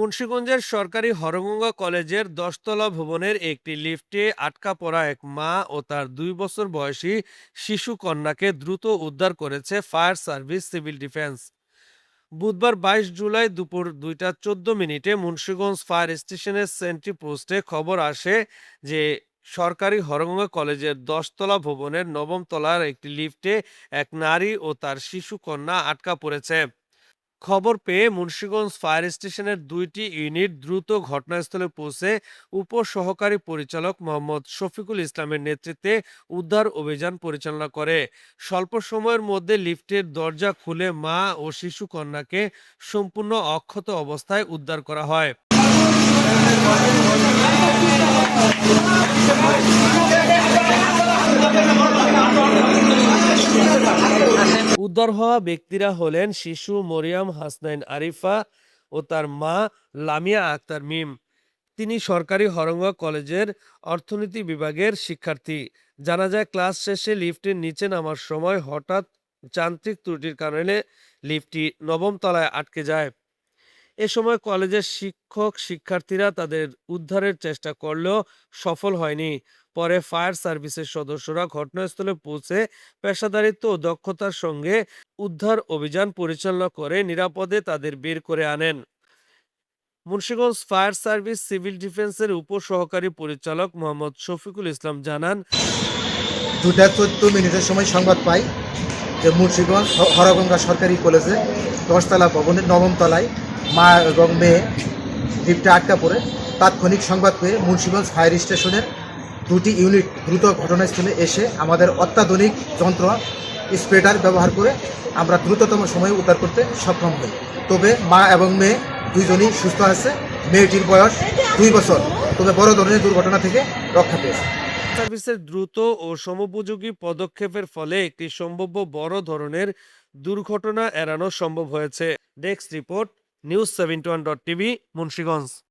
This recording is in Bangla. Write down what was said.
মুন্সিগঞ্জের সরকারি হরগঙ্গা কলেজের ১০ তলা ভবনের একটি লিফটে আটকা পড়া এক মা ও তার ২ বছর বয়সী শিশু কন্যাকে দ্রুত উদ্ধার করেছে ফায়ার সার্ভিস সিভিল ডিফেন্স। বুধবার ২২ জুলাই দুপুর ২টা ১৪ মিনিটে মুন্সিগঞ্জ ফায়ার স্টেশনের সেন্ট্রি পোস্টে খবর আসে যে সরকারি হরগঙ্গা কলেজের ১০ তলা ভবনের ৯ম তলার একটি লিফটে এক নারী ও তার শিশু কন্যা আটকা পড়েছে। খবর পেয়ে মুন্সিগঞ্জ ফায়ার স্টেশনের ২টি ইউনিট দ্রুত ঘটনাস্থলে পৌঁছে উপসহকারী পরিচালক মোহাম্মদ শফিকুল ইসলামের নেতৃত্বে উদ্ধার অভিযান পরিচালনা করে। স্বল্প সময়ের মধ্যে লিফটের দরজা খুলে মা ও শিশু কন্যাকে সম্পূর্ণ অক্ষত অবস্থায় উদ্ধার করা হয়। উদ্ধার হওয়া ব্যক্তিরা হলেন শিশু মরিয়ম হাসনাইন আরিফা ও তার মা লামিয়া আক্তার মিম। তিনি সরকারি হরঙ্গা কলেজের অর্থনীতি বিভাগের শিক্ষার্থী। জানা যায়, ক্লাস শেষে লিফটের নিচে নামার সময় হঠাৎ যান্ত্রিক ত্রুটির কারণে লিফটটি ৯ম তলায় আটকে যায়। এ সময় কলেজের শিক্ষক শিক্ষার্থীরা তাদের উদ্ধারের চেষ্টা করলেও সফল হয়নি। পরে ফায়ার সার্ভিসের সদস্যরা ঘটনাস্থলে পৌঁছে পেশাদারিত্ব ও দক্ষতার সঙ্গে উদ্ধার অভিযান পরিচালনা করে নিরাপদে তাদের বের করে আনেন। মুন্সিগঞ্জ ফায়ার সার্ভিস সিভিল ডিফেন্সের উপসহকারী পরিচালক মোহাম্মদ শফিকুল ইসলাম জানান, ২টা ১৪ মিনিটের সময় সংবাদ পাই যে মুন্সিগঞ্জ হরগঙ্গা সরকারি কলেজে ১০ তলা ভবনের ৯ম তলায় মা এবং মেয়ে লিফটে আটকা পড়ে। তাৎক্ষণিক সংবাদ পেয়ে মুন্সিগঞ্জ ফায়ার স্টেশনের ২টি ইউনিট দ্রুত ঘটনাস্থলে এসে আমাদের অত্যাধুনিক যন্ত্র স্প্রেডার ব্যবহার করে আমরা দ্রুততম সময়ে উদ্ধার করতে সক্ষম হই। তবে মা এবং মেয়ে দুইজনই সুস্থ আছে। মেয়েটির বয়স ২ বছর, তবে বড় ধরনের দুর্ঘটনা থেকে রক্ষা পেয়েছে। সার্ভিসের দ্রুত ও সময়োপযোগী পদক্ষেপের ফলে একটি সম্ভাব্য বড় ধরনের দুর্ঘটনা এড়ানো সম্ভব হয়েছে। Desk report, news 71.tv, Munshiganj.